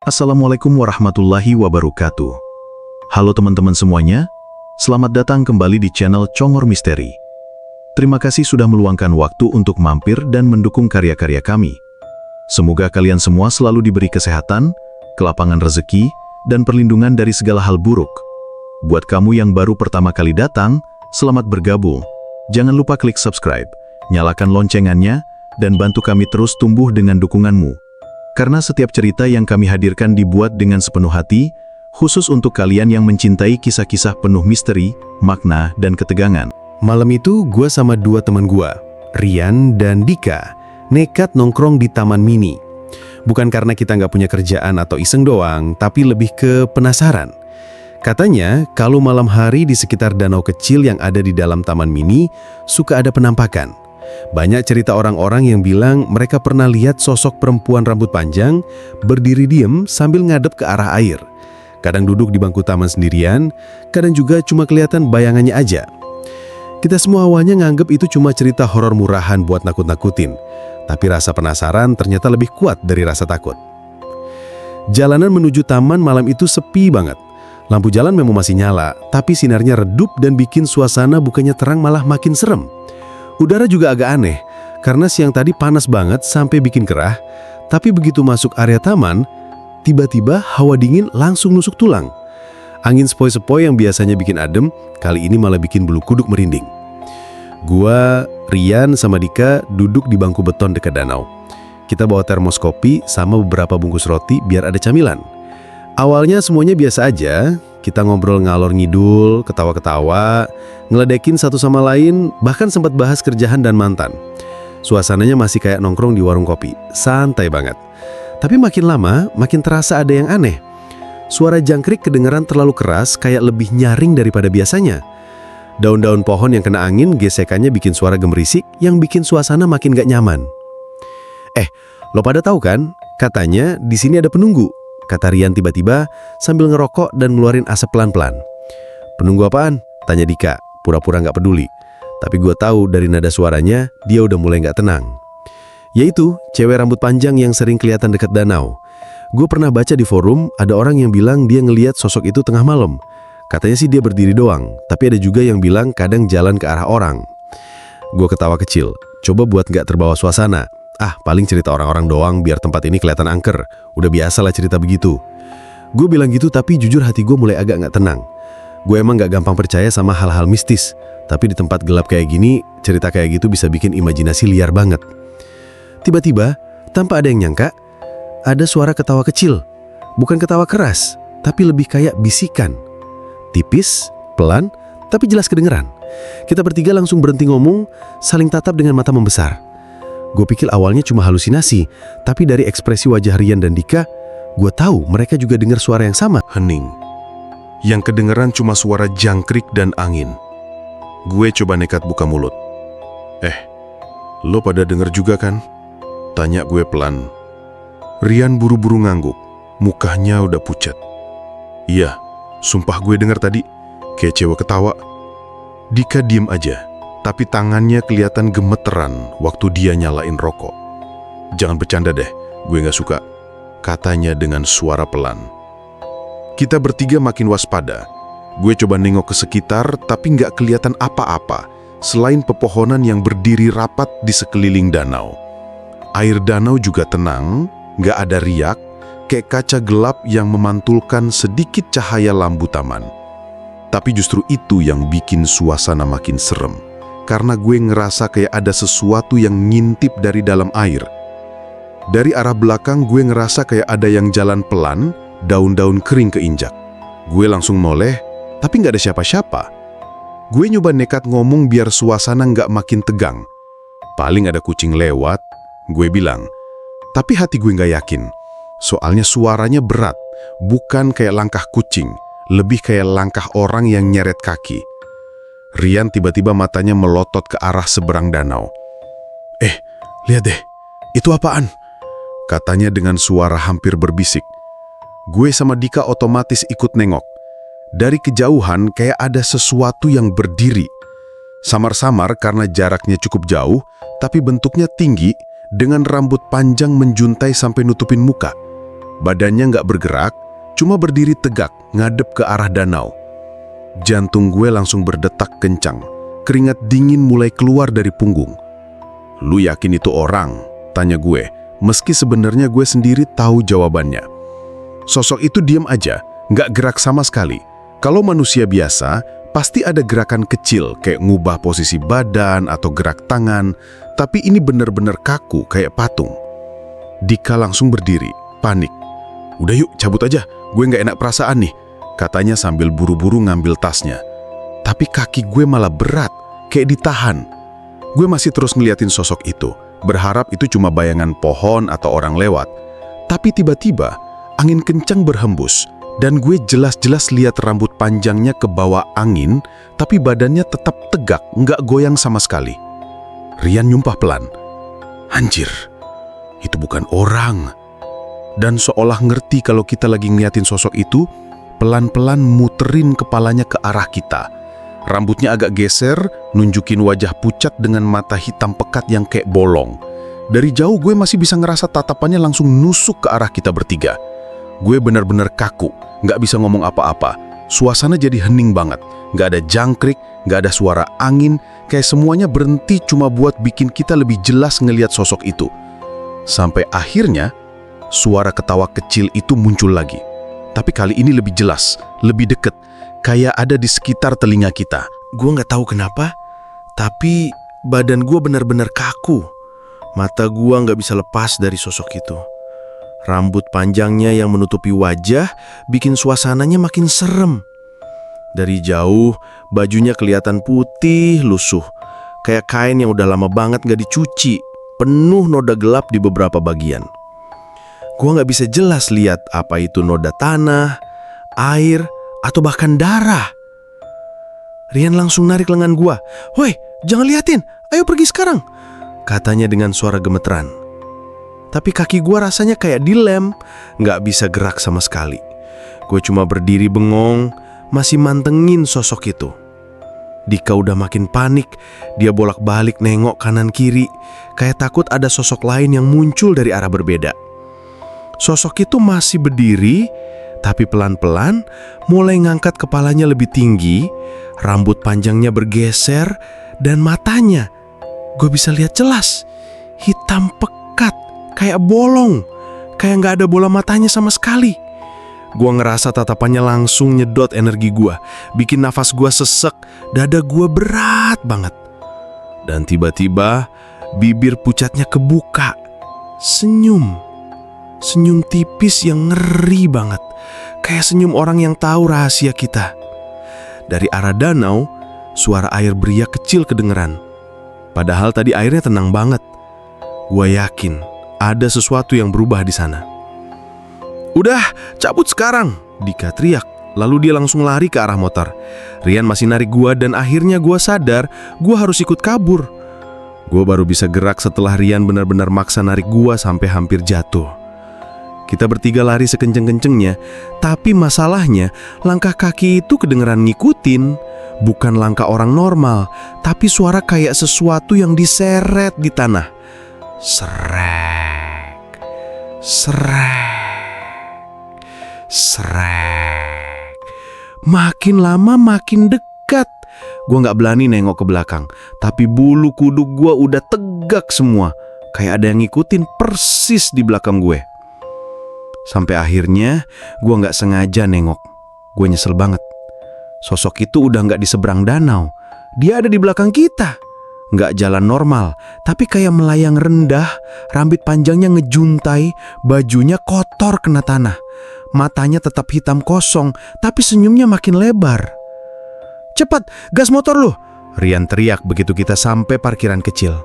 Assalamualaikum warahmatullahi wabarakatuh. Halo teman-teman semuanya, selamat datang kembali di channel Congor Misteri. Terima kasih sudah meluangkan waktu untuk mampir dan mendukung karya-karya kami. Semoga kalian semua selalu diberi kesehatan, kelapangan rezeki, dan perlindungan dari segala hal buruk. Buat kamu yang baru pertama kali datang, selamat bergabung. Jangan lupa klik subscribe, nyalakan loncengannya, dan bantu kami terus tumbuh dengan dukunganmu. Karena setiap cerita yang kami hadirkan dibuat dengan sepenuh hati, khusus untuk kalian yang mencintai kisah-kisah penuh misteri, makna, dan ketegangan. Malam itu, gue sama dua teman gue, Rian dan Dika, nekat nongkrong di Taman Mini. Bukan karena kita nggak punya kerjaan atau iseng doang, tapi lebih ke penasaran. Katanya, kalau malam hari di sekitar danau kecil yang ada di dalam Taman Mini, suka ada penampakan. Banyak cerita orang-orang yang bilang mereka pernah lihat sosok perempuan rambut panjang berdiri diem sambil ngadep ke arah air. Kadang duduk di bangku taman sendirian, kadang juga cuma kelihatan bayangannya aja. Kita semua awalnya nganggep itu cuma cerita horor murahan buat nakut-nakutin, tapi rasa penasaran ternyata lebih kuat dari rasa takut. Jalanan menuju taman malam itu sepi banget. Lampu jalan memang masih nyala, tapi sinarnya redup dan bikin suasana bukannya terang malah makin serem. Udara juga agak aneh, karena siang tadi panas banget sampai bikin gerah, tapi begitu masuk area taman, tiba-tiba hawa dingin langsung nusuk tulang. Angin sepoi-sepoi yang biasanya bikin adem, kali ini malah bikin bulu kuduk merinding. Gua, Rian, sama Dika duduk di bangku beton dekat danau. Kita bawa termos kopi sama beberapa bungkus roti biar ada camilan. Awalnya semuanya biasa aja, kita ngobrol ngalor ngidul, ketawa-ketawa, ngeledekin satu sama lain, bahkan sempat bahas kerjaan dan mantan. Suasananya masih kayak nongkrong di warung kopi, santai banget. Tapi makin lama, makin terasa ada yang aneh. Suara jangkrik kedengeran terlalu keras, kayak lebih nyaring daripada biasanya. Daun-daun pohon yang kena angin, gesekannya bikin suara gemerisik yang bikin suasana makin gak nyaman. Lo pada tahu kan? Katanya di sini ada penunggu, kata Rian tiba-tiba sambil ngerokok dan ngeluarin asap pelan-pelan. Penunggu apaan? Tanya Dika, pura-pura nggak peduli. Tapi gue tahu dari nada suaranya, dia udah mulai nggak tenang. Yaitu, cewek rambut panjang yang sering kelihatan dekat danau. Gue pernah baca di forum, ada orang yang bilang dia ngelihat sosok itu tengah malam. Katanya sih dia berdiri doang, tapi ada juga yang bilang kadang jalan ke arah orang. Gue ketawa kecil, coba buat nggak terbawa suasana. Paling cerita orang-orang doang biar tempat ini kelihatan angker. Udah biasalah cerita begitu. Gue bilang gitu tapi jujur hati gue mulai agak gak tenang. Gue emang gak gampang percaya sama hal-hal mistis. Tapi di tempat gelap kayak gini, cerita kayak gitu bisa bikin imajinasi liar banget. Tiba-tiba, tanpa ada yang nyangka, ada suara ketawa kecil. Bukan ketawa keras, tapi lebih kayak bisikan. Tipis, pelan, tapi jelas kedengeran. Kita bertiga langsung berhenti ngomong, saling tatap dengan mata membesar. Gue pikir awalnya cuma halusinasi, tapi dari ekspresi wajah Rian dan Dika, gue tahu mereka juga dengar suara yang sama. Hening. Yang kedengeran cuma suara jangkrik dan angin. Gue coba nekat buka mulut. Lo pada denger juga kan? Tanya gue pelan. Rian buru-buru ngangguk, mukanya udah pucat. Iya, sumpah gue denger tadi, kayak cewek ketawa. Dika diem aja. Tapi tangannya kelihatan gemeteran waktu dia nyalain rokok. Jangan bercanda deh, gue gak suka, katanya dengan suara pelan. Kita bertiga makin waspada. Gue coba nengok ke sekitar, tapi gak kelihatan apa-apa selain pepohonan yang berdiri rapat di sekeliling danau. Air danau juga tenang, gak ada riak, kayak kaca gelap yang memantulkan sedikit cahaya lampu taman. Tapi justru itu yang bikin suasana makin serem. Karena gue ngerasa kayak ada sesuatu yang ngintip dari dalam air. Dari arah belakang gue ngerasa kayak ada yang jalan pelan, daun-daun kering keinjak. Gue langsung noleh, tapi nggak ada siapa-siapa. Gue nyoba nekat ngomong biar suasana nggak makin tegang. Paling ada kucing lewat, gue bilang. Tapi hati gue nggak yakin. Soalnya suaranya berat, bukan kayak langkah kucing, lebih kayak langkah orang yang nyeret kaki. Rian tiba-tiba matanya melotot ke arah seberang danau. Lihat deh, itu apaan? Katanya dengan suara hampir berbisik. Gue sama Dika otomatis ikut nengok. Dari kejauhan kayak ada sesuatu yang berdiri. Samar-samar karena jaraknya cukup jauh, tapi bentuknya tinggi dengan rambut panjang menjuntai sampai nutupin muka. Badannya nggak bergerak, cuma berdiri tegak, ngadep ke arah danau. Jantung gue langsung berdetak kencang. Keringat dingin mulai keluar dari punggung. "Lu yakin itu orang?" tanya gue, meski sebenarnya gue sendiri tahu jawabannya. Sosok itu diam aja, nggak gerak sama sekali. Kalau manusia biasa, pasti ada gerakan kecil kayak ngubah posisi badan atau gerak tangan, tapi ini bener-bener kaku kayak patung. Dika langsung berdiri, panik. "Udah yuk, cabut aja, gue nggak enak perasaan nih," katanya sambil buru-buru ngambil tasnya. Tapi kaki gue malah berat, kayak ditahan. Gue masih terus ngeliatin sosok itu, berharap itu cuma bayangan pohon atau orang lewat. Tapi tiba-tiba, angin kencang berhembus, dan gue jelas-jelas lihat rambut panjangnya ke bawah angin, tapi badannya tetap tegak, nggak goyang sama sekali. Rian nyumpah pelan, "Anjir, itu bukan orang." Dan seolah ngerti kalau kita lagi ngeliatin sosok itu, pelan-pelan muterin kepalanya ke arah kita. Rambutnya agak geser, nunjukin wajah pucat dengan mata hitam pekat yang kayak bolong. Dari jauh gue masih bisa ngerasa tatapannya langsung nusuk ke arah kita bertiga. Gue benar-benar kaku, nggak bisa ngomong apa-apa. Suasana jadi hening banget, nggak ada jangkrik, nggak ada suara angin, kayak semuanya berhenti cuma buat bikin kita lebih jelas ngelihat sosok itu. Sampai akhirnya, suara ketawa kecil itu muncul lagi. Tapi kali ini lebih jelas, lebih deket, kayak ada di sekitar telinga kita. Gue nggak tahu kenapa, tapi badan gue benar-benar kaku. Mata gue nggak bisa lepas dari sosok itu. Rambut panjangnya yang menutupi wajah bikin suasananya makin serem. Dari jauh, bajunya kelihatan putih, lusuh. Kayak kain yang udah lama banget nggak dicuci, penuh noda gelap di beberapa bagian. Gue nggak bisa jelas lihat apa itu noda tanah, air, atau bahkan darah. Rian langsung narik lengan gue. "Woi, jangan liatin, ayo pergi sekarang," katanya dengan suara gemeteran. Tapi kaki gue rasanya kayak dilem, nggak bisa gerak sama sekali. Gue cuma berdiri bengong, masih mantengin sosok itu. Dika udah makin panik, dia bolak-balik nengok kanan kiri, kayak takut ada sosok lain yang muncul dari arah berbeda. Sosok itu masih berdiri, tapi pelan-pelan mulai ngangkat kepalanya lebih tinggi, rambut panjangnya bergeser, dan matanya gue bisa lihat jelas, hitam pekat, kayak bolong, kayak nggak ada bola matanya sama sekali. Gue ngerasa tatapannya langsung nyedot energi gue, bikin nafas gue sesek, dada gue berat banget. Dan tiba-tiba bibir pucatnya kebuka, senyum tipis yang ngeri banget, kayak senyum orang yang tahu rahasia kita. Dari arah danau, suara air beriak kecil kedengeran. Padahal tadi airnya tenang banget. Gue yakin ada sesuatu yang berubah di sana. "Udah, cabut sekarang," Dika teriak. Lalu dia langsung lari ke arah motor. Rian masih narik gue dan akhirnya gue sadar gue harus ikut kabur. Gue baru bisa gerak setelah Rian benar-benar maksa narik gue sampai hampir jatuh. Kita bertiga lari sekenceng-kencengnya, tapi masalahnya langkah kaki itu kedengeran ngikutin. Bukan langkah orang normal, tapi suara kayak sesuatu yang diseret di tanah. Srek, srek, srek. Makin lama makin dekat. Gue gak berani nengok ke belakang, tapi bulu kuduk gue udah tegak semua. Kayak ada yang ngikutin persis di belakang gue. Sampai akhirnya gue gak sengaja nengok. Gue nyesel banget. Sosok itu udah gak di seberang danau. Dia ada di belakang kita. Gak jalan normal, tapi kayak melayang rendah. Rambut panjangnya ngejuntai, bajunya kotor kena tanah. Matanya tetap hitam kosong, tapi senyumnya makin lebar. "Cepat, gas motor lu!" Rian teriak begitu kita sampai parkiran kecil.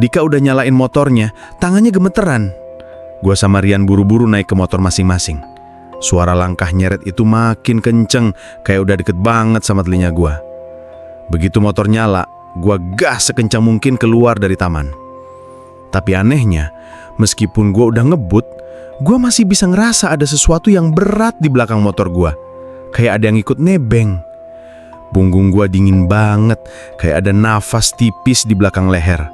Dika udah nyalain motornya, tangannya gemeteran. Gua sama Rian buru-buru naik ke motor masing-masing. Suara langkah nyeret itu makin kenceng, kayak udah deket banget sama telinga gua. Begitu motor nyala, gua gas sekencang mungkin keluar dari taman. Tapi anehnya, meskipun gua udah ngebut, gua masih bisa ngerasa ada sesuatu yang berat di belakang motor gua. Kayak ada yang ikut nebeng. Punggung gua dingin banget, kayak ada nafas tipis di belakang leher.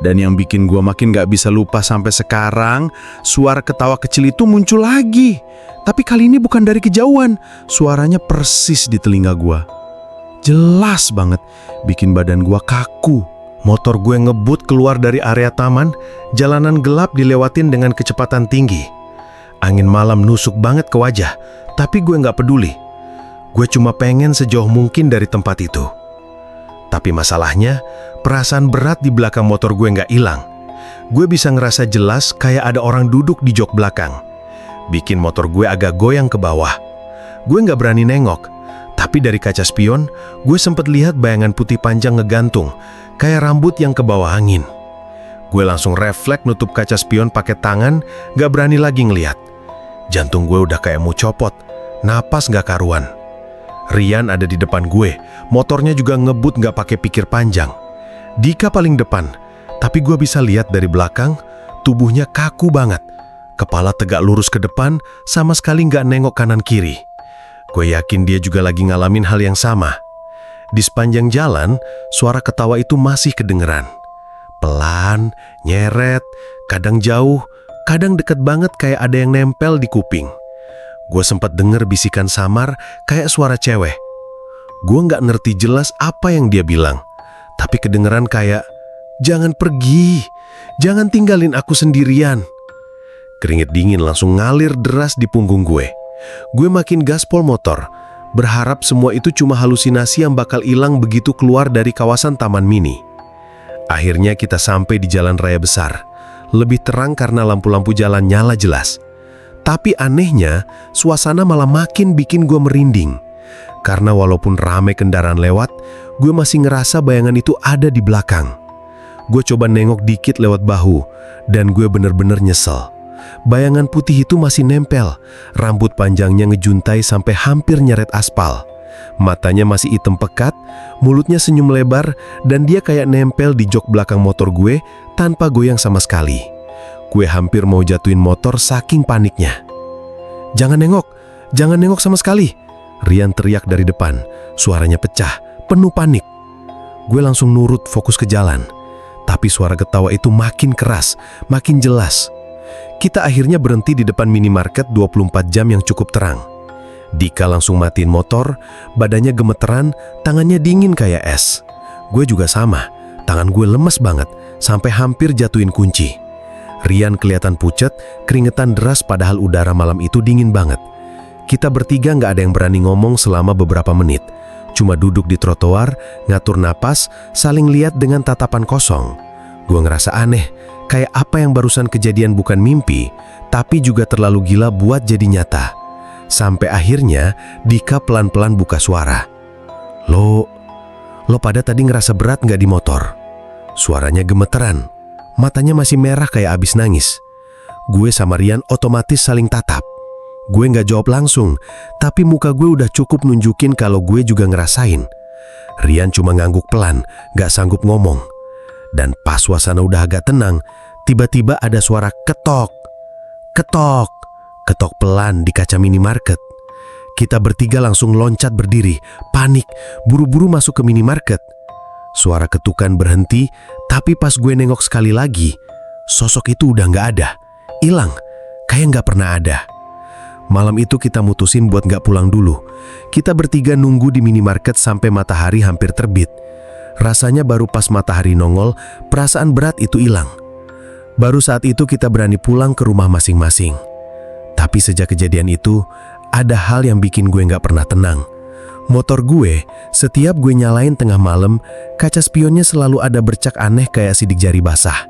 Dan yang bikin gua makin gak bisa lupa sampai sekarang, suara ketawa kecil itu muncul lagi. Tapi kali ini bukan dari kejauhan, suaranya persis di telinga gua. Jelas banget, bikin badan gua kaku. Motor gue ngebut keluar dari area taman, jalanan gelap dilewatin dengan kecepatan tinggi. Angin malam nusuk banget ke wajah, tapi gue gak peduli. Gue cuma pengen sejauh mungkin dari tempat itu. Tapi masalahnya, perasaan berat di belakang motor gue gak hilang. Gue bisa ngerasa jelas kayak ada orang duduk di jok belakang. Bikin motor gue agak goyang ke bawah. Gue gak berani nengok, tapi dari kaca spion, gue sempet lihat bayangan putih panjang ngegantung, kayak rambut yang ke bawah angin. Gue langsung refleks nutup kaca spion pakai tangan, gak berani lagi ngeliat. Jantung gue udah kayak mau copot, napas gak karuan. Rian ada di depan gue, motornya juga ngebut gak pakai pikir panjang. Dika paling depan, tapi gue bisa lihat dari belakang, tubuhnya kaku banget. Kepala tegak lurus ke depan, sama sekali gak nengok kanan kiri. Gue yakin dia juga lagi ngalamin hal yang sama. Di sepanjang jalan, suara ketawa itu masih kedengeran. Pelan, nyeret, kadang jauh, kadang deket banget kayak ada yang nempel di kuping. Gue sempat denger bisikan samar kayak suara cewek. Gue nggak ngerti jelas apa yang dia bilang, tapi kedengeran kayak, "Jangan pergi, jangan tinggalin aku sendirian." Keringet dingin langsung ngalir deras di punggung gue. Gue makin gaspol motor, berharap semua itu cuma halusinasi yang bakal hilang begitu keluar dari kawasan Taman Mini. Akhirnya kita sampai di jalan raya besar. Lebih terang karena lampu-lampu jalan nyala jelas. Tapi anehnya, suasana malah makin bikin gue merinding. Karena walaupun rame kendaraan lewat, gue masih ngerasa bayangan itu ada di belakang. Gue coba nengok dikit lewat bahu, dan gue bener-bener nyesel. Bayangan putih itu masih nempel, rambut panjangnya ngejuntai sampai hampir nyeret aspal. Matanya masih hitam pekat, mulutnya senyum lebar, dan dia kayak nempel di jok belakang motor gue tanpa goyang sama sekali. Gue hampir mau jatuhin motor saking paniknya. Jangan nengok sama sekali," Rian teriak dari depan, suaranya pecah, penuh panik. Gue langsung nurut fokus ke jalan, tapi suara ketawa itu makin keras, makin jelas. Kita akhirnya berhenti di depan minimarket 24 jam yang cukup terang. Dika langsung matiin motor, badannya gemeteran, tangannya dingin kayak es. Gue juga sama, tangan gue lemes banget, sampai hampir jatuhin kunci. Rian kelihatan pucet, keringetan deras padahal udara malam itu dingin banget. Kita bertiga nggak ada yang berani ngomong selama beberapa menit. Cuma duduk di trotoar, ngatur napas, saling lihat dengan tatapan kosong. Gue ngerasa aneh, kayak apa yang barusan kejadian bukan mimpi, tapi juga terlalu gila buat jadi nyata. Sampai akhirnya Dika pelan-pelan buka suara. Lo pada tadi ngerasa berat nggak di motor?" Suaranya gemeteran, matanya masih merah kayak abis nangis. Gue sama Rian otomatis saling tatap. Gue nggak jawab langsung, tapi muka gue udah cukup nunjukin kalau gue juga ngerasain. Rian cuma ngangguk pelan, nggak sanggup ngomong. Dan pas suasana udah agak tenang, tiba-tiba ada suara ketok. Ketok. Ketok pelan di kaca minimarket. Kita bertiga langsung loncat berdiri, panik, buru-buru masuk ke minimarket. Suara ketukan berhenti, tapi pas gue nengok sekali lagi, sosok itu udah nggak ada, hilang, kayak nggak pernah ada. Malam itu kita mutusin buat nggak pulang dulu. Kita bertiga nunggu di minimarket sampai matahari hampir terbit. Rasanya baru pas matahari nongol, perasaan berat itu hilang. Baru saat itu kita berani pulang ke rumah masing-masing. Tapi sejak kejadian itu, ada hal yang bikin gue nggak pernah tenang. Motor gue, setiap gue nyalain tengah malam, kaca spionnya selalu ada bercak aneh kayak sidik jari basah.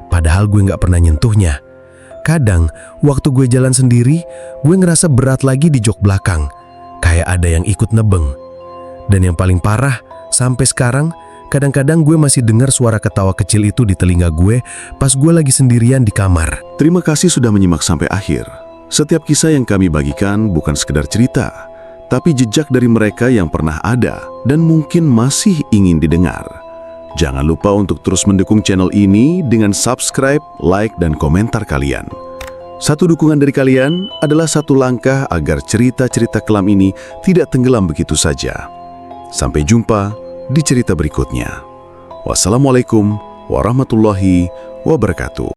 Padahal gue nggak pernah nyentuhnya. Kadang, waktu gue jalan sendiri, gue ngerasa berat lagi di jok belakang. Kayak ada yang ikut nebeng. Dan yang paling parah, sampai sekarang, kadang-kadang gue masih dengar suara ketawa kecil itu di telinga gue pas gue lagi sendirian di kamar. Terima kasih sudah menyimak sampai akhir. Setiap kisah yang kami bagikan bukan sekedar cerita, tapi jejak dari mereka yang pernah ada dan mungkin masih ingin didengar. Jangan lupa untuk terus mendukung channel ini dengan subscribe, like, dan komentar kalian. Satu dukungan dari kalian adalah satu langkah agar cerita-cerita kelam ini tidak tenggelam begitu saja. Sampai jumpa di cerita berikutnya. Wassalamualaikum warahmatullahi wabarakatuh.